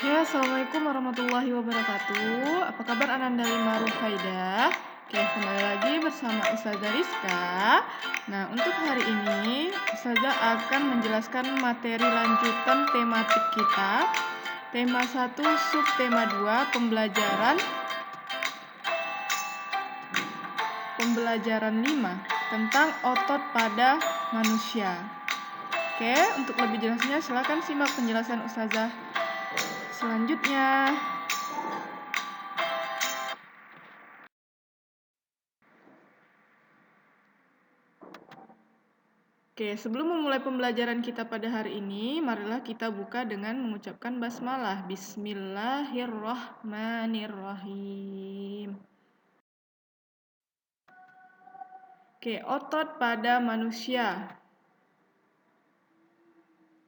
Ya, Assalamualaikum warahmatullahi wabarakatuh. Apa kabar Ananda Lima Rufaidah? Oke, kembali lagi bersama Ustazah Rizka. Nah, untuk hari ini Ustazah akan menjelaskan materi lanjutan tematik kita. Tema 1, subtema 2, pembelajaran 5 tentang otot pada manusia. Oke, untuk lebih jelasnya silakan simak penjelasan Ustazah selanjutnya. Oke, sebelum memulai pembelajaran kita pada hari ini, marilah kita buka dengan mengucapkan basmalah. Bismillahirrahmanirrahim. Oke, otot pada manusia.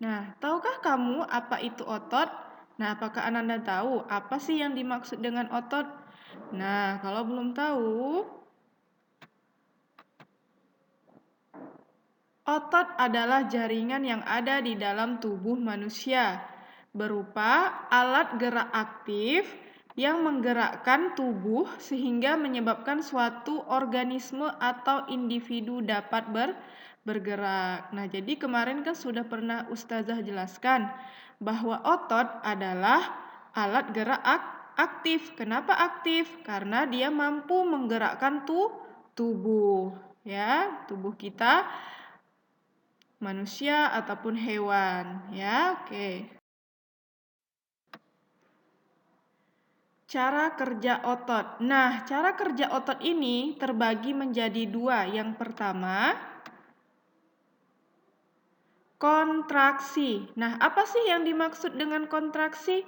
Nah, tahukah kamu apa itu otot? Nah, apakah Ananda tahu apa sih yang dimaksud dengan otot? Nah, kalau belum tahu, otot adalah jaringan yang ada di dalam tubuh manusia, berupa alat gerak aktif yang menggerakkan tubuh sehingga menyebabkan suatu organisme atau individu dapat bergerak. Nah, jadi kemarin kan sudah pernah Ustazah jelaskan bahwa otot adalah alat gerak aktif. Kenapa aktif? Karena dia mampu menggerakkan tubuh, ya, tubuh kita manusia ataupun hewan, ya. Oke. Cara kerja otot. Nah, cara kerja otot ini terbagi menjadi dua. Yang pertama, kontraksi. Nah, apa sih yang dimaksud dengan kontraksi?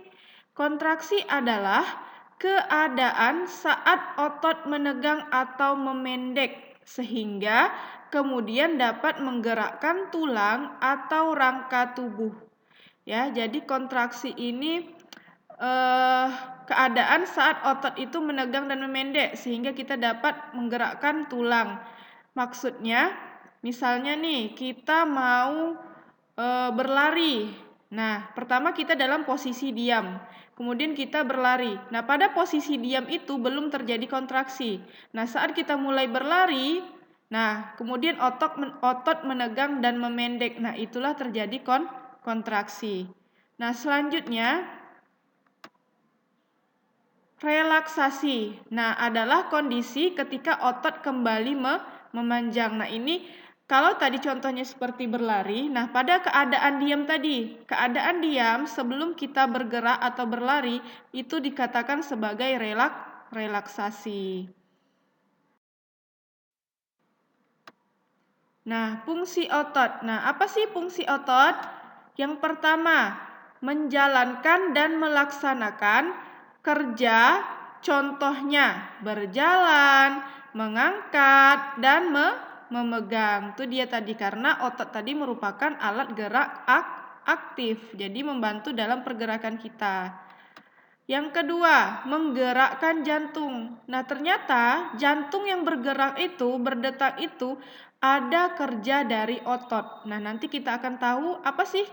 Kontraksi adalah keadaan saat otot menegang atau memendek sehingga kemudian dapat menggerakkan tulang atau rangka tubuh. Ya, jadi kontraksi ini keadaan saat otot itu menegang dan memendek sehingga kita dapat menggerakkan tulang. Maksudnya, misalnya nih kita mau berlari. Nah, pertama kita dalam posisi diam, kemudian kita berlari. Nah, pada posisi diam itu belum terjadi kontraksi. Nah, saat kita mulai berlari, nah kemudian otot menegang dan memendek. Nah, itulah terjadi kontraksi. Nah, selanjutnya relaksasi. Nah, adalah kondisi ketika otot kembali memanjang. Nah, ini kalau tadi contohnya seperti berlari, nah pada keadaan diam tadi, keadaan diam sebelum kita bergerak atau berlari itu dikatakan sebagai relaksasi. Nah, fungsi otot. Nah, apa sih fungsi otot? Yang pertama, menjalankan dan melaksanakan kerja, contohnya berjalan, mengangkat, dan memegang. Itu dia tadi, karena otot tadi merupakan alat gerak aktif, jadi membantu dalam pergerakan kita. Yang kedua, menggerakkan jantung. Nah, ternyata jantung yang bergerak itu, berdetak itu, ada kerja dari otot. Nah, nanti kita akan tahu apa sih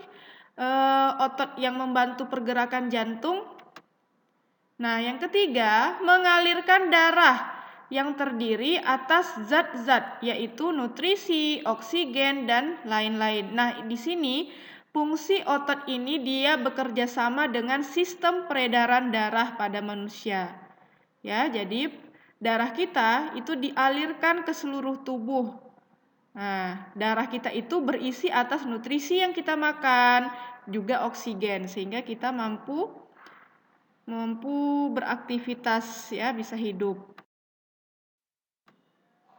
otot yang membantu pergerakan jantung. Nah, yang ketiga, mengalirkan darah yang terdiri atas zat-zat, yaitu nutrisi, oksigen, dan lain-lain. Nah, di sini fungsi otot ini dia bekerja sama dengan sistem peredaran darah pada manusia. Ya, jadi darah kita itu dialirkan ke seluruh tubuh. Nah, darah kita itu berisi atas nutrisi yang kita makan, juga oksigen, sehingga kita mampu beraktivitas, ya, bisa hidup.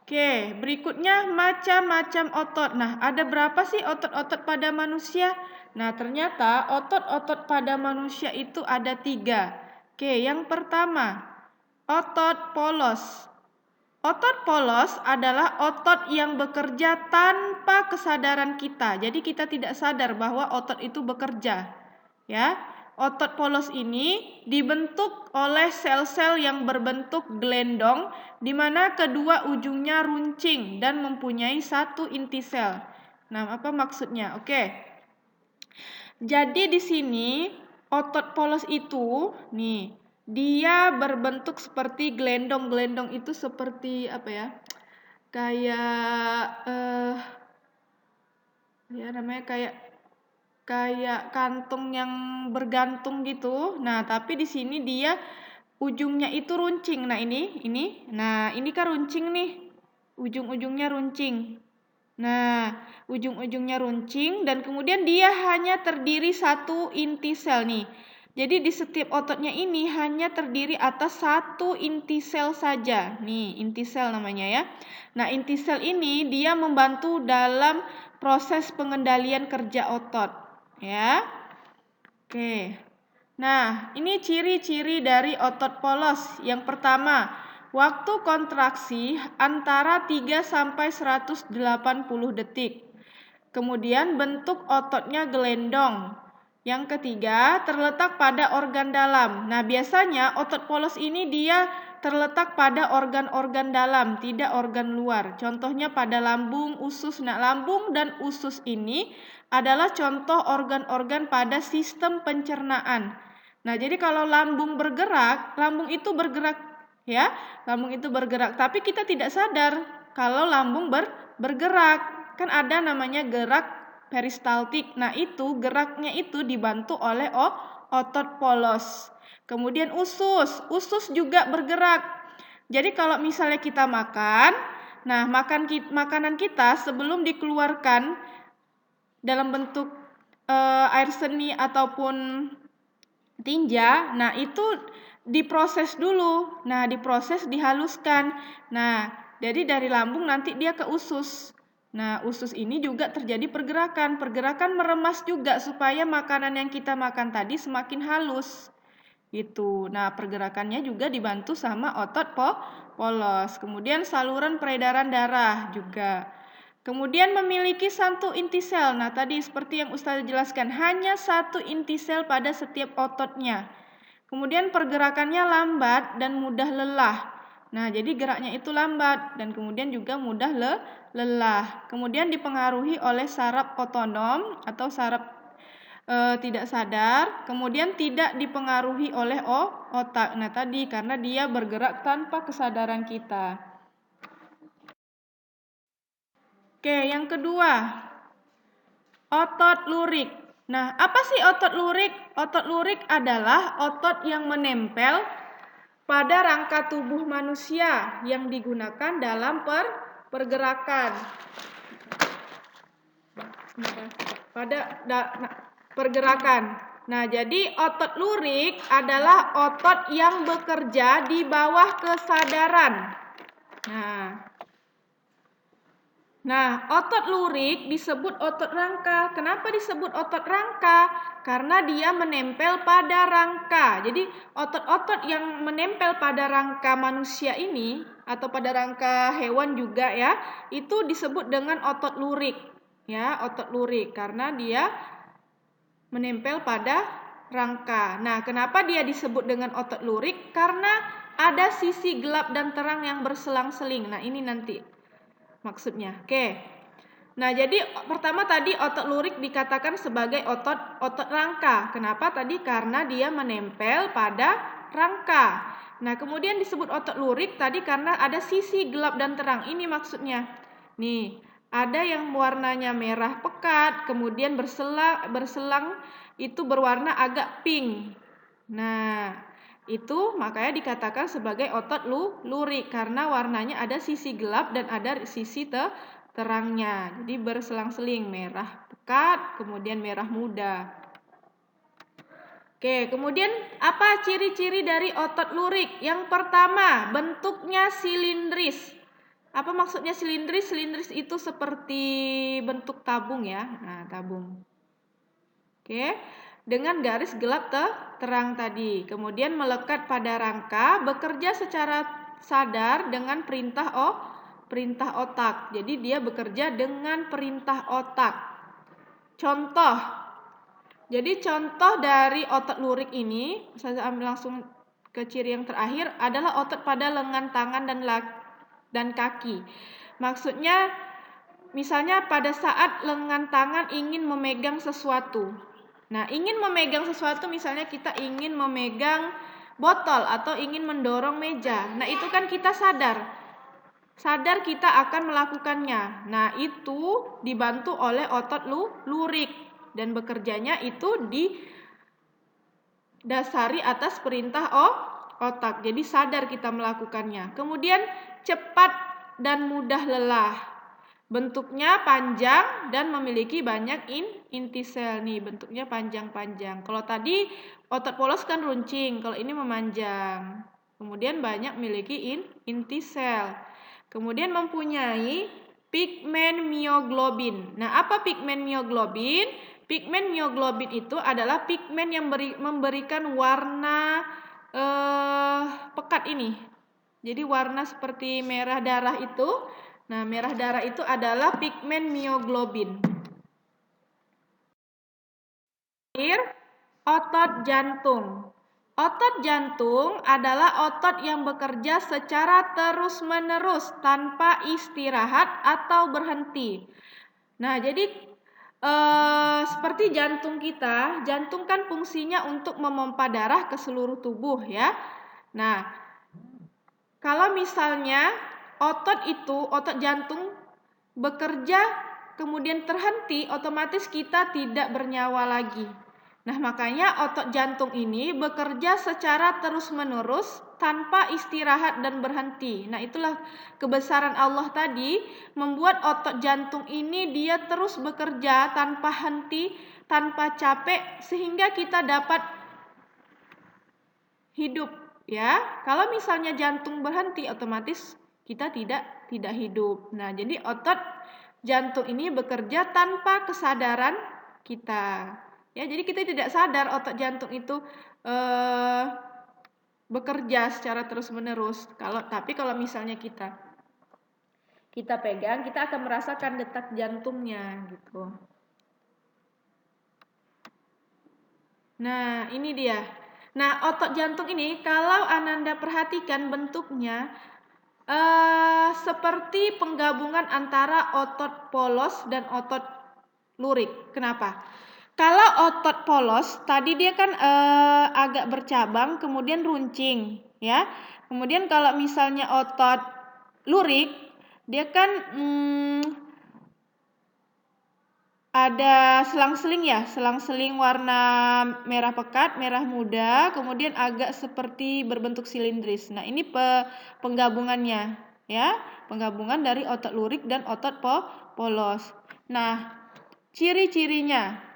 Oke, berikutnya macam-macam otot. Nah, ada berapa sih otot-otot pada manusia? Nah, ternyata otot-otot pada manusia itu ada 3. Oke, yang pertama, otot polos. Otot polos adalah otot yang bekerja tanpa kesadaran kita. Jadi kita tidak sadar bahwa otot itu bekerja. Ya, otot polos ini dibentuk oleh sel-sel yang berbentuk gelendong, di mana kedua ujungnya runcing dan mempunyai satu inti sel. Nah, apa maksudnya? Oke. Jadi di sini otot polos itu, nih, dia berbentuk seperti gelendong. Gelendong itu seperti apa ya? Kayak ya namanya kayak kantung yang bergantung gitu. Nah, tapi di sini dia ujungnya itu runcing. Nah, ini. Nah, ini kan runcing nih. Ujung-ujungnya runcing. Nah, ujung-ujungnya runcing dan kemudian dia hanya terdiri satu inti sel nih. Jadi di setiap ototnya ini hanya terdiri atas satu inti sel saja. Nih, inti sel namanya ya. Nah, inti sel ini dia membantu dalam proses pengendalian kerja otot, ya. Oke. Nah, ini ciri-ciri dari otot polos. Yang pertama, waktu kontraksi antara 3 sampai 180 detik. Kemudian bentuk ototnya gelendong. Yang ketiga, terletak pada organ dalam. Nah, biasanya otot polos ini dia terletak pada organ-organ dalam, tidak organ luar. Contohnya pada lambung, usus. Nah, lambung dan usus ini adalah contoh organ-organ pada sistem pencernaan. Nah, jadi kalau lambung bergerak, lambung itu bergerak ya. Lambung itu bergerak, tapi kita tidak sadar kalau lambung bergerak. Kan ada namanya gerak peristaltik. Nah, itu geraknya itu dibantu oleh otot polos. Kemudian usus juga bergerak. Jadi kalau misalnya kita makan, nah makanan kita sebelum dikeluarkan dalam bentuk air seni ataupun tinja, nah itu diproses dulu. Nah, diproses dihaluskan. Nah, jadi dari lambung nanti dia ke usus. Nah, usus ini juga terjadi pergerakan. Pergerakan meremas juga supaya makanan yang kita makan tadi semakin halus. Gitu. Nah, pergerakannya juga dibantu sama otot polos. Kemudian saluran peredaran darah juga. Kemudian memiliki satu inti sel. Nah, tadi seperti yang Ustaz jelaskan, hanya satu inti sel pada setiap ototnya. Kemudian pergerakannya lambat dan mudah lelah. Nah, jadi geraknya itu lambat dan kemudian juga mudah lelah. Kemudian dipengaruhi oleh saraf otonom atau saraf tidak sadar. Kemudian tidak dipengaruhi oleh otak. Nah, tadi karena dia bergerak tanpa kesadaran kita. Oke, yang kedua, otot lurik. Nah, apa sih otot lurik? Otot lurik adalah otot yang menempel pada rangka tubuh manusia yang digunakan dalam pergerakan. Pergerakan. Nah, jadi otot lurik adalah otot yang bekerja di bawah kesadaran. Nah, otot lurik disebut otot rangka. Kenapa disebut otot rangka? Karena dia menempel pada rangka. Jadi, otot-otot yang menempel pada rangka manusia ini atau pada rangka hewan juga ya, itu disebut dengan otot lurik. Ya, otot lurik karena dia menempel pada rangka. Nah, kenapa dia disebut dengan otot lurik? Karena ada sisi gelap dan terang yang berselang-seling. Nah, ini nanti maksudnya. Oke. Nah, jadi pertama tadi otot lurik dikatakan sebagai otot rangka. Kenapa tadi? Karena dia menempel pada rangka. Nah, kemudian disebut otot lurik tadi karena ada sisi gelap dan terang. Ini maksudnya. Nih, ada yang warnanya merah pekat, kemudian berselang itu berwarna agak pink. Nah, itu makanya dikatakan sebagai otot lurik karena warnanya ada sisi gelap dan ada sisi terangnya. Jadi berselang-seling merah pekat, kemudian merah muda. Oke, kemudian apa ciri-ciri dari otot lurik? Yang pertama, bentuknya silindris. Apa maksudnya silindris? Silindris itu seperti bentuk tabung ya. Nah, tabung. Oke. Dengan garis gelap terang tadi. Kemudian melekat pada rangka, bekerja secara sadar dengan perintah otak. Jadi dia bekerja dengan perintah otak. Contoh. Jadi contoh dari otot lurik ini, saya ambil langsung ke ciri yang terakhir adalah otot pada lengan tangan dan kaki. Maksudnya misalnya pada saat lengan tangan ingin memegang sesuatu. Nah, ingin memegang sesuatu, misalnya kita ingin memegang botol atau ingin mendorong meja. Nah, itu kan kita sadar kita akan melakukannya. Nah, itu dibantu oleh otot lurik dan bekerjanya itu didasari atas perintah otak. Jadi sadar kita melakukannya. Kemudian cepat dan mudah lelah. Bentuknya panjang dan memiliki banyak inti sel nih, bentuknya panjang-panjang. Kalau tadi otot polos kan runcing, kalau ini memanjang. Kemudian banyak memiliki inti sel. Kemudian mempunyai pigmen mioglobin. Nah, apa pigmen mioglobin? Pigmen mioglobin itu adalah pigmen yang memberikan warna pekat ini. Jadi warna seperti merah darah itu. Nah, merah darah itu adalah pigmen mioglobin. Otot jantung. Otot jantung adalah otot yang bekerja secara terus-menerus tanpa istirahat atau berhenti. Nah, jadi seperti jantung kita, jantung kan fungsinya untuk memompa darah ke seluruh tubuh ya. Nah, kalau misalnya otot jantung bekerja kemudian terhenti, otomatis kita tidak bernyawa lagi. Nah, makanya otot jantung ini bekerja secara terus-menerus tanpa istirahat dan berhenti. Nah, itulah kebesaran Allah tadi membuat otot jantung ini dia terus bekerja tanpa henti, tanpa capek sehingga kita dapat hidup ya. Kalau misalnya jantung berhenti, otomatis kita tidak hidup. Nah, jadi otot jantung ini bekerja tanpa kesadaran kita. Ya, jadi kita tidak sadar otot jantung itu bekerja secara terus-menerus. Tapi kalau misalnya kita pegang, kita akan merasakan detak jantungnya gitu. Nah, ini dia. Nah, otot jantung ini kalau Ananda perhatikan bentuknya seperti penggabungan antara otot polos dan otot lurik. Kenapa? Kalau otot polos tadi dia kan agak bercabang kemudian runcing ya. Kemudian kalau misalnya otot lurik dia kan ada selang-seling warna merah pekat, merah muda, kemudian agak seperti berbentuk silindris. Nah, ini penggabungannya ya, penggabungan dari otot lurik dan otot polos. Nah, ciri-cirinya.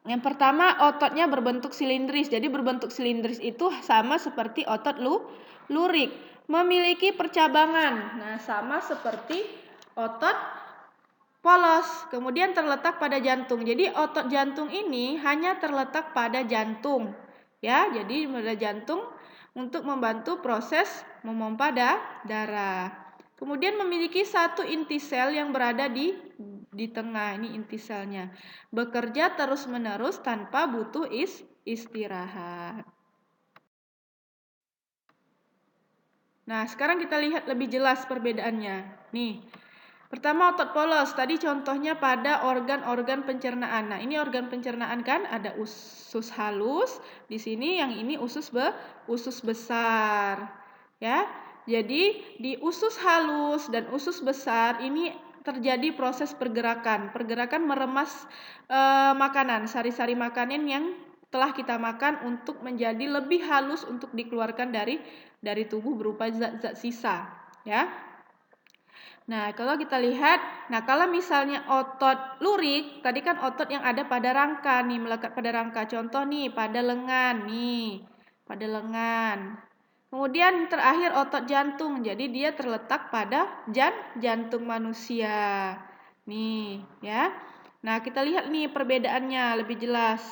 Yang pertama, ototnya berbentuk silindris. Jadi berbentuk silindris itu sama seperti otot lurik, memiliki percabangan. Nah, sama seperti otot polos, kemudian terletak pada jantung. Jadi otot jantung ini hanya terletak pada jantung. Ya, jadi pada jantung untuk membantu proses memompa darah. Kemudian memiliki satu inti sel yang berada di tengah, ini inti selnya. Bekerja terus-menerus tanpa butuh istirahat. Nah, sekarang kita lihat lebih jelas perbedaannya. Nih, pertama otot polos, tadi contohnya pada organ-organ pencernaan. Nah, ini organ pencernaan kan ada usus halus, di sini yang ini usus besar. Ya. Jadi di usus halus dan usus besar ini terjadi proses pergerakan meremas makanan, sari-sari makanan yang telah kita makan untuk menjadi lebih halus untuk dikeluarkan dari tubuh berupa zat-zat sisa, ya. Nah, kalau kita lihat, kalau misalnya otot lurik, tadi kan otot yang ada pada rangka nih, melekat pada rangka. Contoh nih, pada lengan nih, pada lengan. Kemudian terakhir otot jantung, jadi dia terletak pada jantung manusia. Nih, ya. Nah, kita lihat nih perbedaannya lebih jelas.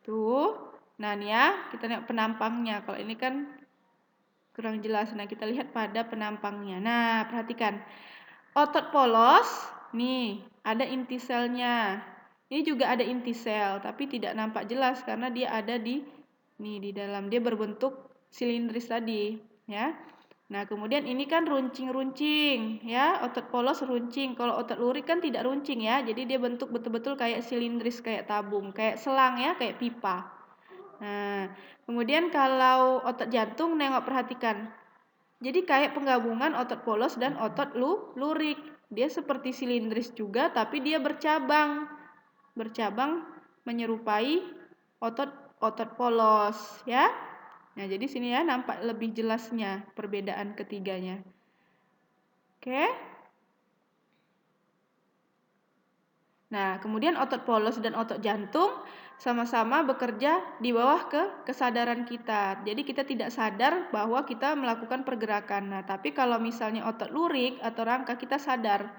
Tuh, nah nih ya, kita lihat penampangnya. Kalau ini kan kurang jelas. Nah, kita lihat pada penampangnya. Nah, perhatikan. Otot polos, nih, ada inti selnya. Ini juga ada inti sel, tapi tidak nampak jelas karena dia ada di dalam. Dia berbentuk silindris tadi, ya. Nah, kemudian ini kan runcing-runcing ya, otot polos runcing. Kalau otot lurik kan tidak runcing ya. Jadi dia bentuk betul-betul kayak silindris, kayak tabung, kayak selang ya, kayak pipa. Nah, kemudian kalau otot jantung nengok perhatikan. Jadi kayak penggabungan otot polos dan otot lurik. Dia seperti silindris juga tapi dia bercabang. Bercabang menyerupai otot polos ya. Nah, jadi sini ya nampak lebih jelasnya perbedaan ketiganya. Oke. Nah, kemudian otot polos dan otot jantung sama-sama bekerja di bawah kesadaran kita. Jadi kita tidak sadar bahwa kita melakukan pergerakan. Nah, tapi kalau misalnya otot lurik atau rangka kita sadar.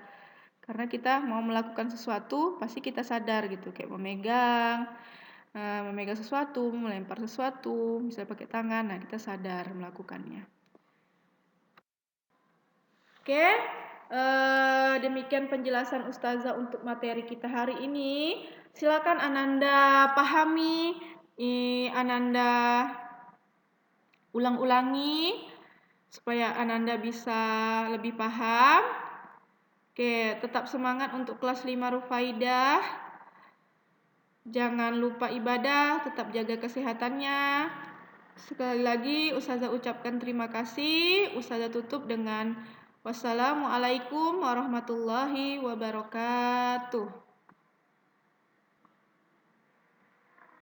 Karena kita mau melakukan sesuatu, pasti kita sadar gitu, kayak memegang sesuatu, melempar sesuatu, misalnya pakai tangan, nah kita sadar melakukannya. Oke, demikian penjelasan Ustazah untuk materi kita hari ini. Silakan Ananda pahami, Ananda ulang-ulangi supaya Ananda bisa lebih paham. Oke, tetap semangat untuk kelas 5 Rufaidah. Jangan lupa ibadah, tetap jaga kesehatannya. Sekali lagi Ustazah ucapkan terima kasih. Ustazah tutup dengan wassalamualaikum warahmatullahi wabarakatuh.